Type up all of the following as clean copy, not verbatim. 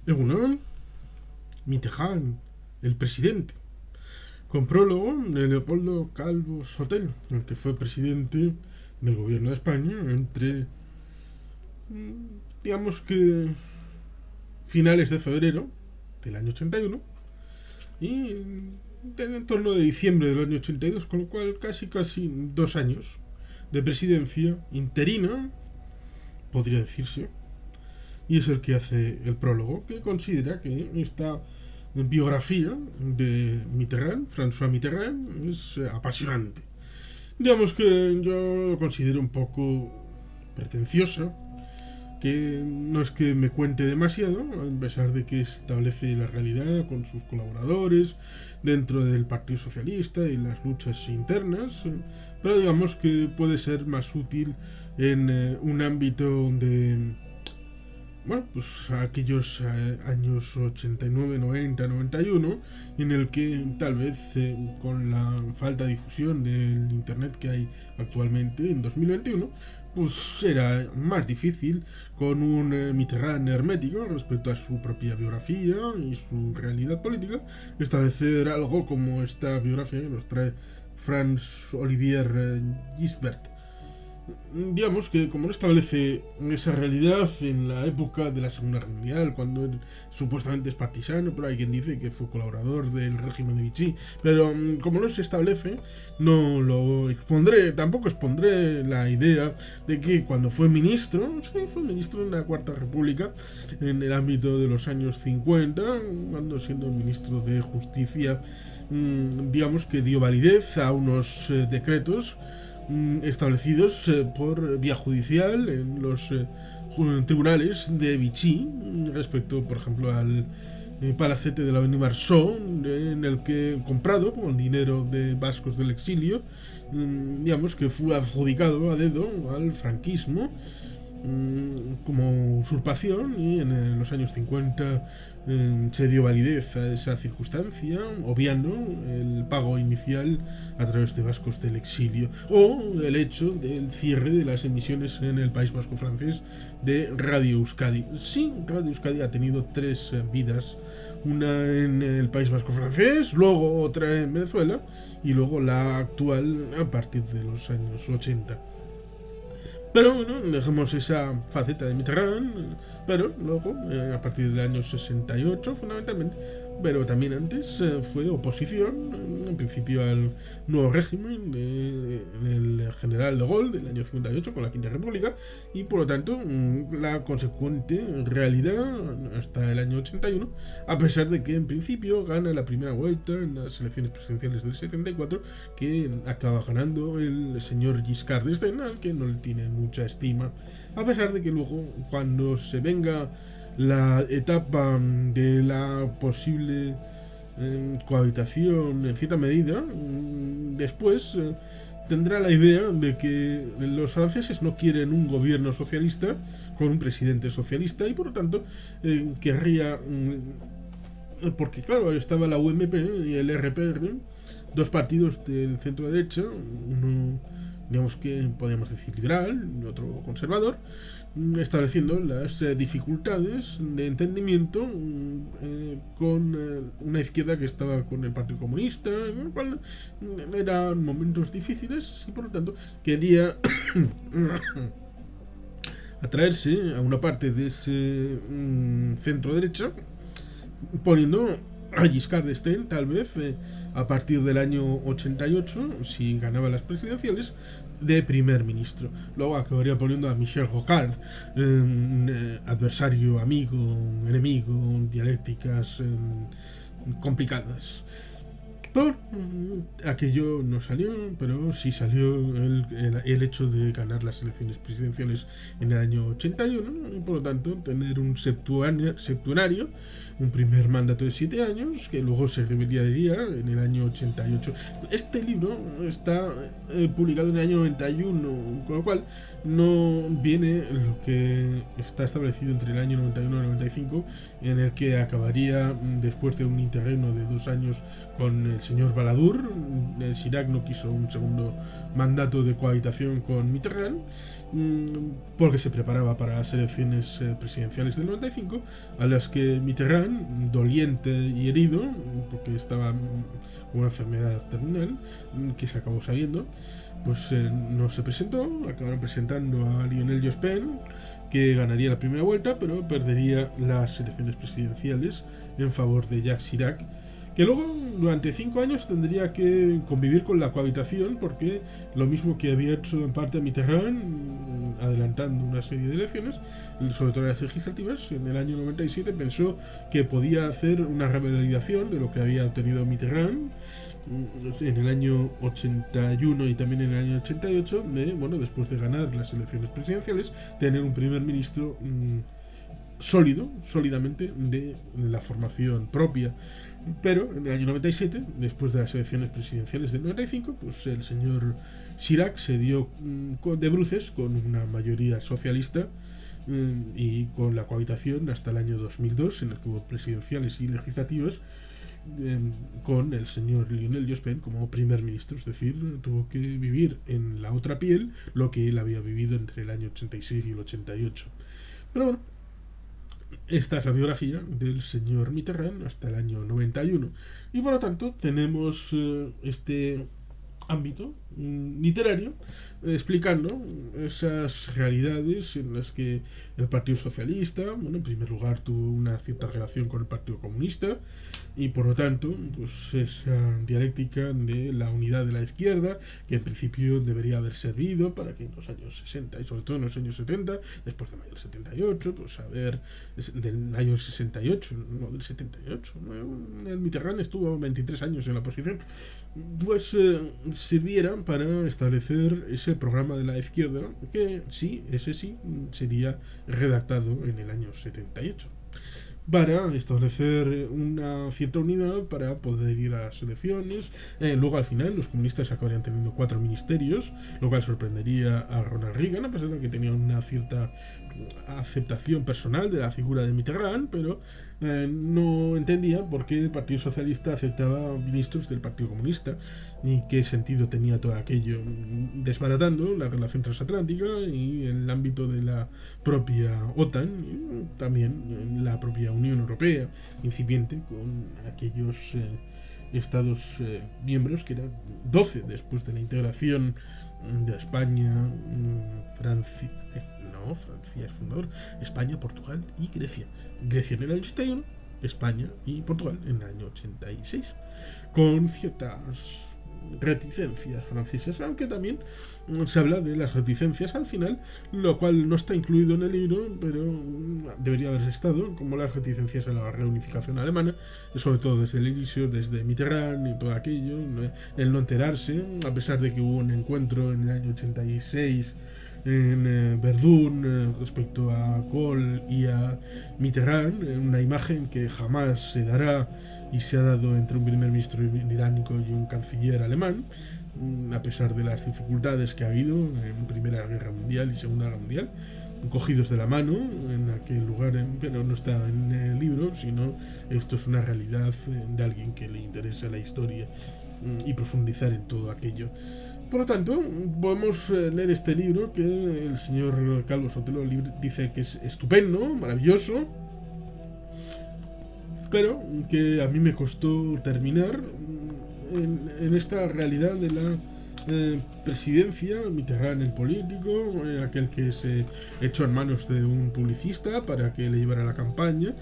Egunon, Mitterrand, el presidente, con prólogo de Leopoldo Calvo Sotelo, el que fue presidente del gobierno de España entre, digamos que, finales de febrero del año 81 y en torno de diciembre del año 82, con lo cual casi 2 años de presidencia interina, podría decirse, y es el que hace el prólogo, que considera que esta biografía de Mitterrand, François Mitterrand, es apasionante. Digamos que yo lo considero un poco pretenciosa, que no es que me cuente demasiado, a pesar de que establece la realidad con sus colaboradores dentro del Partido Socialista y las luchas internas, pero digamos que puede ser más útil en un ámbito de, bueno, pues aquellos años 89, 90, 91, en el que tal vez con la falta de difusión del Internet que hay actualmente en 2021, pues era más difícil con un Mitterrand hermético respecto a su propia biografía y su realidad política, establecer algo como esta biografía que nos trae Franz Olivier Gisbert. Digamos que como no establece esa realidad en la época de la Segunda Guerra Mundial, cuando él supuestamente es partisano, pero hay quien dice que fue colaborador del régimen de Vichy, pero como no se establece, no lo expondré, tampoco expondré la idea de que cuando fue ministro, sí, fue ministro en la Cuarta República, en el ámbito de los años 50, cuando siendo ministro de Justicia, digamos que dio validez a unos decretos establecidos por vía judicial en los tribunales de Vichy respecto, por ejemplo, al palacete de la Avenida Marceau, en el que comprado con dinero de vascos del exilio, digamos que fue adjudicado a dedo al franquismo como usurpación, y en los años 50 se dio validez a esa circunstancia, obviando el pago inicial a través de vascos del exilio, o el hecho del cierre de las emisiones en el País Vasco francés de Radio Euskadi. Sí, Radio Euskadi ha tenido tres vidas, una en el País Vasco francés, luego otra en Venezuela y luego la actual a partir de los años 80. Pero bueno, dejemos esa faceta de Mitterrand, pero luego, a partir del año 68 fundamentalmente, pero también antes, fue oposición, en principio al nuevo régimen del general de Gaulle del año 58 con la Quinta República, y por lo tanto la consecuente realidad hasta el año 81, a pesar de que en principio gana la primera vuelta en las elecciones presidenciales del 74, que acaba ganando el señor Giscard d'Estaing, al que no le tiene mucha estima, a pesar de que luego, cuando se venga la etapa de la posible cohabitación en cierta medida, después tendrá la idea de que los franceses no quieren un gobierno socialista con un presidente socialista, y por lo tanto querría, porque claro, estaba la UMP y el RPR, dos partidos del centro derecha, uno digamos que podríamos decir liberal y otro conservador, estableciendo las dificultades de entendimiento con una izquierda que estaba con el Partido Comunista, en el cual eran momentos difíciles, y por lo tanto quería atraerse a una parte de ese centro derecha, poniendo a Giscard d'Estaing, tal vez a partir del año 88, si ganaba las presidenciales, de primer ministro. Luego acabaría poniendo a Michel Rocard, adversario, amigo, enemigo, dialécticas complicadas. Pero aquello no salió, pero sí salió el hecho de ganar las elecciones presidenciales en el año 81, y por lo tanto tener un septuario, un primer mandato de 7 años, que luego se revelaría en el año 88. Este libro está publicado en el año 91, con lo cual no viene lo que está establecido entre el año 91 y 95, en el que acabaría, después de un interregno de 2 años con el el señor Balladur. Chirac no quiso un segundo mandato de cohabitación con Mitterrand porque se preparaba para las elecciones presidenciales del 95, a las que Mitterrand, doliente y herido, porque estaba con una enfermedad terminal que se acabó sabiendo, pues no se presentó. Acabaron presentando a Lionel Jospin, que ganaría la primera vuelta, pero perdería las elecciones presidenciales en favor de Jacques Chirac, que luego durante 5 años tendría que convivir con la cohabitación, porque lo mismo que había hecho en parte Mitterrand, adelantando una serie de elecciones, sobre todo las legislativas, en el año 97 pensó que podía hacer una revalidación de lo que había obtenido Mitterrand en el año 81 y también en el año 88, después de ganar las elecciones presidenciales, tener un primer ministro sólidamente de la formación propia. Pero en el año 97, después de las elecciones presidenciales del 95, pues el señor Chirac se dio de bruces con una mayoría socialista y con la cohabitación hasta el año 2002, en el que hubo presidenciales y legislativas, con el señor Lionel Jospin como primer ministro. Es decir, tuvo que vivir en la otra piel lo que él había vivido entre el año 86 y el 88. Pero bueno, esta es la biografía del señor Mitterrand hasta el año 91. Y por lo tanto tenemos este ámbito literario explicando esas realidades en las que el Partido Socialista, en primer lugar tuvo una cierta relación con el Partido Comunista, y por lo tanto pues esa dialéctica de la unidad de la izquierda, que en principio debería haber servido para que en los años 60 y sobre todo en los años 70, después de mayo del 78, pues a ver, del año 68, no del 78, el Mitterrand estuvo 23 años en la oposición, pues sirvieran para establecer ese programa de la izquierda, que sí, ese sí, sería redactado en el año 78, para establecer una cierta unidad para poder ir a las elecciones. Luego al final los comunistas acabarían teniendo 4 ministerios, lo cual sorprendería a Ronald Reagan, a pesar de que tenía una cierta aceptación personal de la figura de Mitterrand, pero no entendía por qué el Partido Socialista aceptaba ministros del Partido Comunista y qué sentido tenía todo aquello, desbaratando la relación transatlántica y el ámbito de la propia OTAN, y también en la propia Unión Europea incipiente, con aquellos estados miembros, que eran 12 después de la integración de España, Francia es fundador, España, Portugal y Grecia. Grecia en el año 81, España y Portugal en el año 86, con ciertas reticencias francesas, aunque también se habla de las reticencias al final, lo cual no está incluido en el libro, pero debería haber estado, como las reticencias a la reunificación alemana, sobre todo desde el inicio, desde Mitterrand y todo aquello, el no enterarse, a pesar de que hubo un encuentro en el año 86 en Verdún respecto a Kohl y a Mitterrand, una imagen que jamás se dará y se ha dado entre un primer ministro británico y un canciller alemán, a pesar de las dificultades que ha habido en Primera Guerra Mundial y Segunda Guerra Mundial, cogidos de la mano en aquel lugar, pero no está en el libro, sino esto es una realidad de alguien que le interesa la historia y profundizar en todo aquello. Por lo tanto, podemos leer este libro que el señor Calvo Sotelo dice que es estupendo, maravilloso, pero que a mí me costó terminar en esta realidad de la presidencia, Mitterrand el político, aquel que se echó en manos de un publicista para que le llevara la campaña.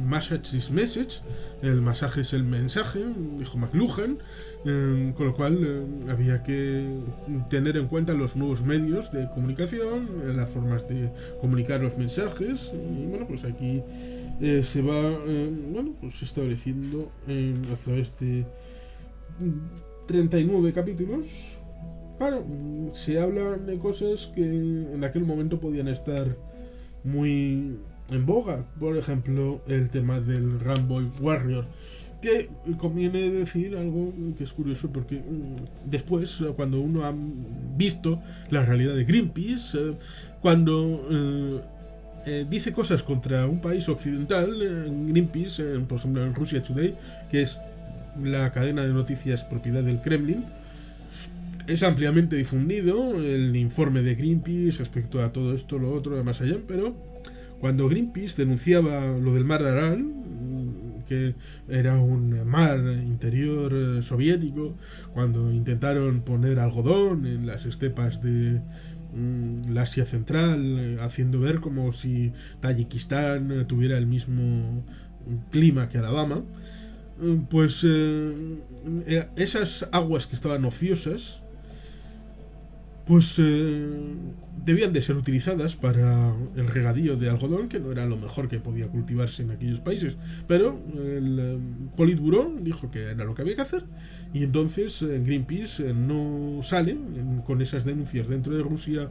Massage is message, el masaje es el mensaje, dijo McLuhan, con lo cual había que tener en cuenta los nuevos medios de comunicación, las formas de comunicar los mensajes, y bueno, pues aquí se va pues estableciendo a través de 39 capítulos. Claro, se habla de cosas que en aquel momento podían estar muy en boga. Por ejemplo, el tema del Rainbow Warrior, que conviene decir algo que es curioso, porque después, cuando uno ha visto la realidad de Greenpeace, cuando dice cosas contra un país occidental, Greenpeace, por ejemplo en Russia Today, que es la cadena de noticias propiedad del Kremlin. Es ampliamente difundido el informe de Greenpeace respecto a todo esto, lo otro, de más allá, pero cuando Greenpeace denunciaba lo del mar de Aral, que era un mar interior soviético, cuando intentaron poner algodón en las estepas de la Asia Central, haciendo ver como si Tayikistán tuviera el mismo clima que Alabama, pues esas aguas que estaban ociosas pues debían de ser utilizadas para el regadío de algodón, que no era lo mejor que podía cultivarse en aquellos países. Pero el Politburó dijo que era lo que había que hacer, y entonces Greenpeace no sale con esas denuncias dentro de Rusia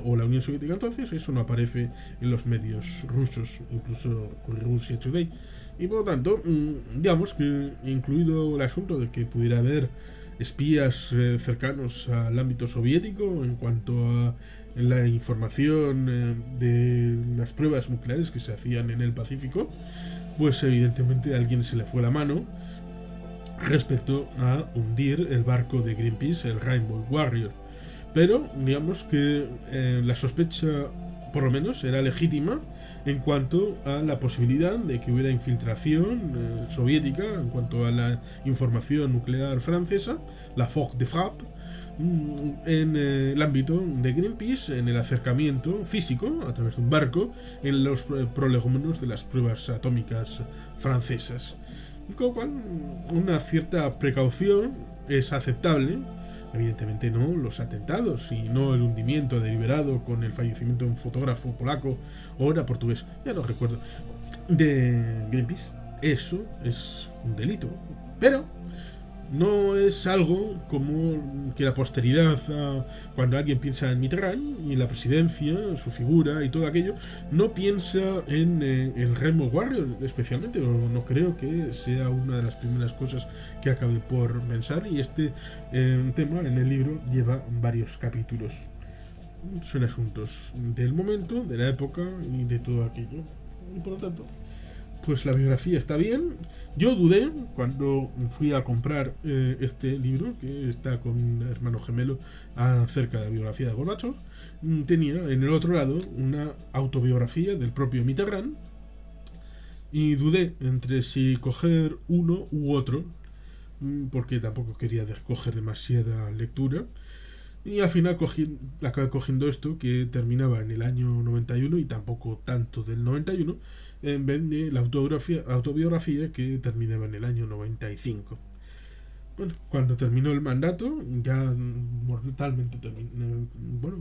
o la Unión Soviética. Entonces eso no aparece en los medios rusos, incluso con Russia Today. Y por lo tanto, digamos que, incluido el asunto de que pudiera haber espías cercanos al ámbito soviético en cuanto a la información de las pruebas nucleares que se hacían en el Pacífico, pues evidentemente a alguien se le fue la mano respecto a hundir el barco de Greenpeace, el Rainbow Warrior. Pero digamos que la sospecha, por lo menos, era legítima en cuanto a la posibilidad de que hubiera infiltración soviética en cuanto a la información nuclear francesa, la Force de Frappe, en el ámbito de Greenpeace, en el acercamiento físico a través de un barco en los prolegómenos de las pruebas atómicas francesas. Con lo cual, una cierta precaución es aceptable. Evidentemente no los atentados y no el hundimiento deliberado con el fallecimiento de un fotógrafo polaco o era portugués, ya no recuerdo, de Greenpeace. Eso es un delito. Pero no es algo como que la posteridad, cuando alguien piensa en Mitterrand y la presidencia, su figura y todo aquello, no piensa en el Rainbow Warrior especialmente. No creo que sea una de las primeras cosas que acabe por pensar, y este tema en el libro lleva varios capítulos. Son asuntos del momento, de la época y de todo aquello. Y por lo tanto, pues la biografía está bien. Yo dudé cuando fui a comprar este libro, que está con un hermano gemelo acerca de la biografía de Gorbachev. Tenía en el otro lado una autobiografía del propio Mitterrand, y dudé entre si coger uno u otro, porque tampoco quería coger demasiada lectura. Y al final acabé cogiendo esto, que terminaba en el año 91 y tampoco tanto del 91, en vez de la autobiografía que terminaba en el año 95. Bueno, cuando terminó el mandato, ya mortalmente terminó, bueno,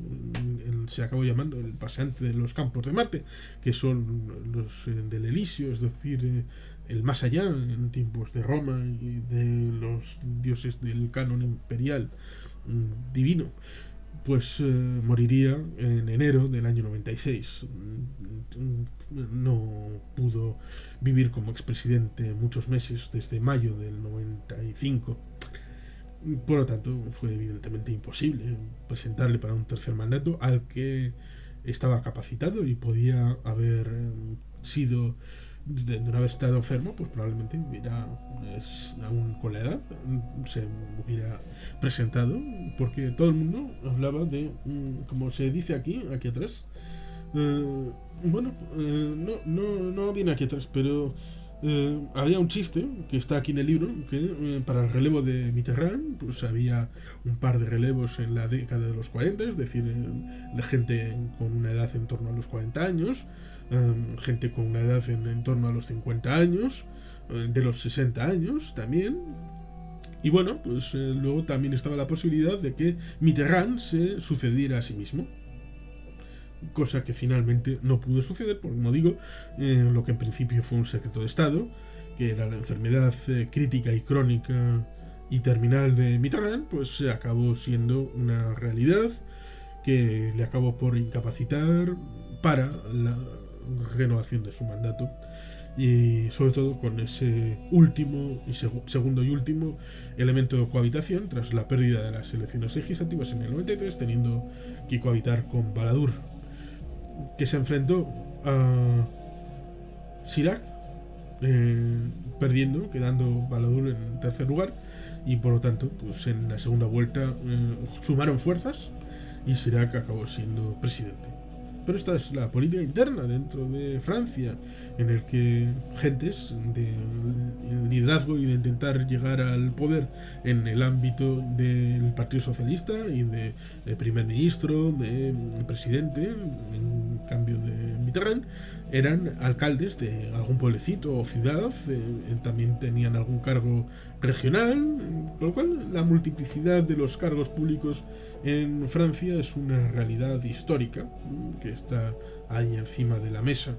se acabó llamando el paseante de los campos de Marte, que son los del Elíseo, es decir, el más allá, en tiempos de Roma y de los dioses del canon imperial divino. Pues moriría en enero del año 96. No pudo vivir como expresidente muchos meses, desde mayo del 95. Por lo tanto, fue evidentemente imposible presentarle para un tercer mandato al que estaba capacitado y podía haber sido, de no haber estado enfermo, pues probablemente hubiera, aún con la edad, se hubiera presentado, porque todo el mundo hablaba de, como se dice aquí atrás, no viene aquí atrás, pero había un chiste que está aquí en el libro, que para el relevo de Mitterrand pues había un par de relevos en la década de los 40, es decir, de gente con una edad en torno a los 40 años, gente con una edad en torno a los 50 años, de los 60 años también. Y bueno, pues luego también estaba la posibilidad de que Mitterrand se sucediera a sí mismo, cosa que finalmente no pudo suceder, porque como digo, lo que en principio fue un secreto de Estado, que era la enfermedad crítica y crónica y terminal de Mitterrand, pues acabó siendo una realidad que le acabó por incapacitar para la renovación de su mandato, y sobre todo con ese último y segundo y último elemento de cohabitación tras la pérdida de las elecciones legislativas en el 93, teniendo que cohabitar con Balladur, que se enfrentó a Chirac perdiendo, quedando Balladur en tercer lugar, y por lo tanto, pues en la segunda vuelta sumaron fuerzas y Chirac acabó siendo presidente. Pero esta es la política interna dentro de Francia, en el que gentes de liderazgo y de intentar llegar al poder en el ámbito del Partido Socialista y de primer ministro, de presidente, en cambio de Mitterrand, eran alcaldes de algún pueblecito o ciudad, también tenían algún cargo regional, con lo cual la multiplicidad de los cargos públicos en Francia es una realidad histórica que está ahí encima de la mesa.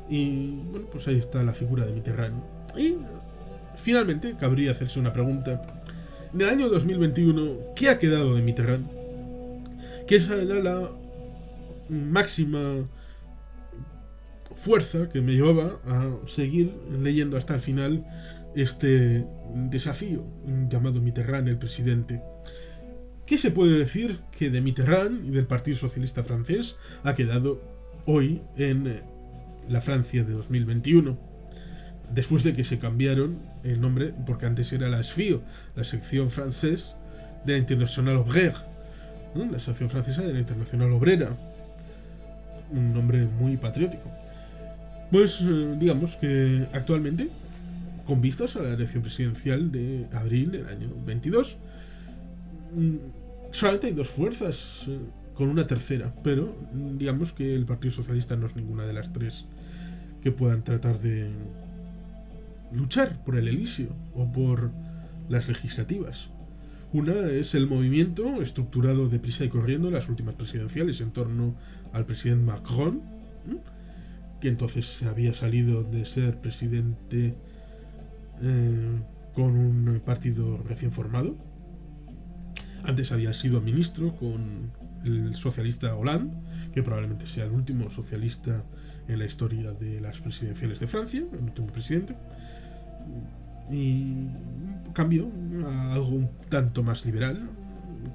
Y bueno, pues ahí está la figura de Mitterrand. Y finalmente cabría hacerse una pregunta. En el año 2021, ¿qué ha quedado de Mitterrand? Que esa era la máxima fuerza que me llevaba a seguir leyendo hasta el final este desafío llamado Mitterrand el presidente. ¿Qué se puede decir que de Mitterrand y del Partido Socialista francés ha quedado hoy en la Francia de 2021? Después de que se cambiaron el nombre, porque antes era la SFIO, la sección francés de la Internationale Obrère, ¿no? La sección francesa de la Internacional Obrera, un nombre muy patriótico. Pues digamos que actualmente, con vistas a la elección presidencial de abril del año 22, solamente hay dos fuerzas con una tercera, pero digamos que el Partido Socialista no es ninguna de las tres que puedan tratar de luchar por el Elíseo o por las legislativas. Una es el movimiento estructurado deprisa y corriendo en las últimas presidenciales en torno al presidente Macron, que entonces había salido de ser presidente con un partido recién formado. Antes había sido ministro con el socialista Hollande, que probablemente sea el último socialista en la historia de las presidenciales de Francia, el último presidente. Y cambió a algo un tanto más liberal,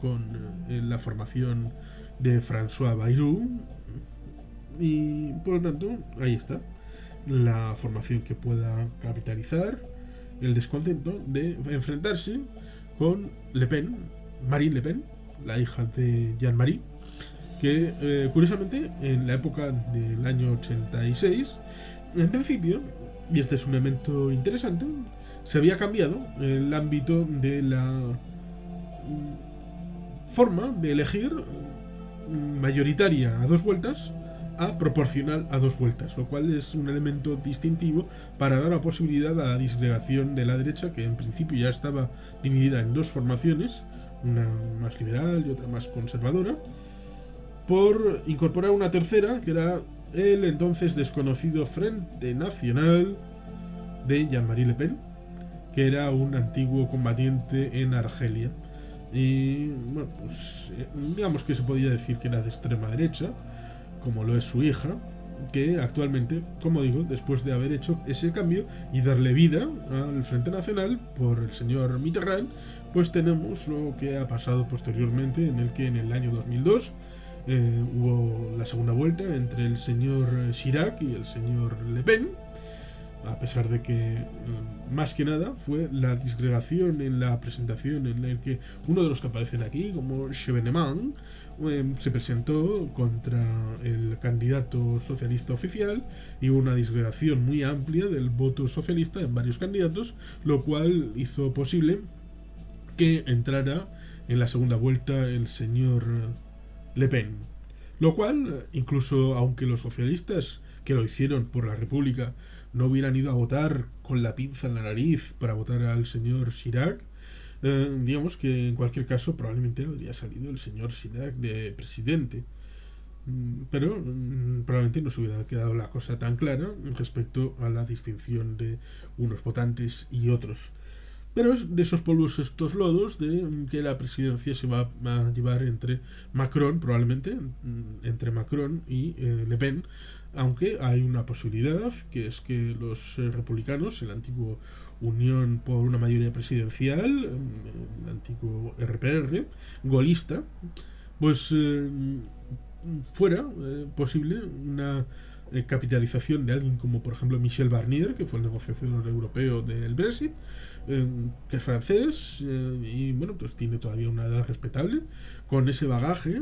con la formación de François Bayrou. Y por lo tanto, ahí está la formación que pueda capitalizar el descontento de enfrentarse con Le Pen, Marine Le Pen, la hija de Jean-Marie, que curiosamente en la época del año 86, en principio, y este es un elemento interesante, se había cambiado el ámbito de la forma de elegir mayoritaria a dos vueltas a proporcional a dos vueltas, lo cual es un elemento distintivo para dar la posibilidad a la disgregación de la derecha, que en principio ya estaba dividida en dos formaciones, una más liberal y otra más conservadora, por incorporar una tercera, que era el entonces desconocido Frente Nacional de Jean-Marie Le Pen, que era un antiguo combatiente en Argelia. Y bueno, pues digamos que se podía decir que era de extrema derecha, como lo es su hija, que actualmente, como digo, después de haber hecho ese cambio y darle vida al Frente Nacional por el señor Mitterrand, pues tenemos lo que ha pasado posteriormente, en el que en el año 2002 hubo la segunda vuelta entre el señor Chirac y el señor Le Pen, a pesar de que más que nada fue la disgregación en la presentación en el que uno de los que aparecen aquí, como Chevènement, se presentó contra el candidato socialista oficial y hubo una disgregación muy amplia del voto socialista en varios candidatos, lo cual hizo posible que entrara en la segunda vuelta el señor Le Pen. Lo cual, incluso aunque los socialistas que lo hicieron por la República no hubieran ido a votar con la pinza en la nariz para votar al señor Chirac, digamos que en cualquier caso probablemente habría salido el señor Chirac de presidente. Pero probablemente no se hubiera quedado la cosa tan clara respecto a la distinción de unos votantes y otros. Pero es de esos polvos estos lodos de que la presidencia se va a llevar entre Macron, probablemente, entre Macron y Le Pen, aunque hay una posibilidad, que es que los republicanos, el antiguo Unión por una mayoría presidencial, el antiguo RPR, golista, pues fuera posible una capitalización de alguien como por ejemplo Michel Barnier, que fue el negociador europeo del Brexit, que es francés, y bueno, pues tiene todavía una edad respetable, con ese bagaje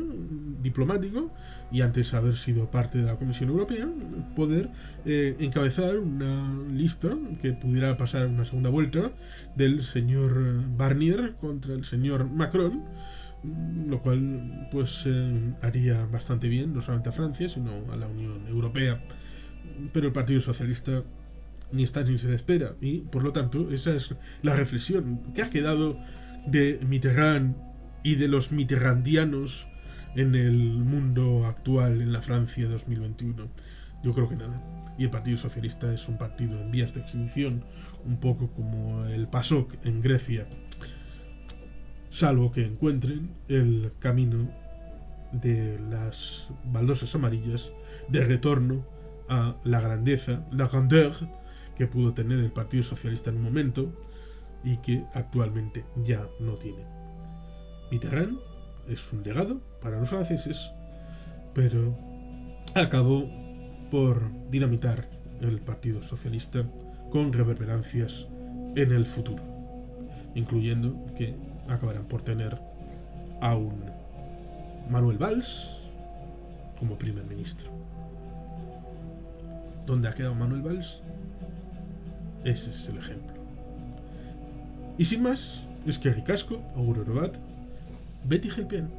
diplomático, y antes de haber sido parte de la Comisión Europea, poder encabezar una lista que pudiera pasar una segunda vuelta del señor Barnier contra el señor Macron, lo cual pues haría bastante bien no solamente a Francia sino a la Unión Europea. Pero el Partido Socialista ni está ni se le espera, y por lo tanto esa es la reflexión que ha quedado de Mitterrand y de los mitterrandianos en el mundo actual, en la Francia 2021. Yo creo que nada. Y el Partido Socialista es un partido en vías de extinción, un poco como el PASOK en Grecia, salvo que encuentren el camino de las baldosas amarillas de retorno a la grandeza, la grandeur que pudo tener el Partido Socialista en un momento y que actualmente ya no tiene. Mitterrand es un legado para los franceses, pero acabó por dinamitar el Partido Socialista con reverberancias en el futuro, incluyendo que acabarán por tener a un Manuel Valls como primer ministro. ¿Dónde ha quedado Manuel Valls? Ese es el ejemplo. Y sin más, es que ricasco, auguro robat, Betty Gelpian.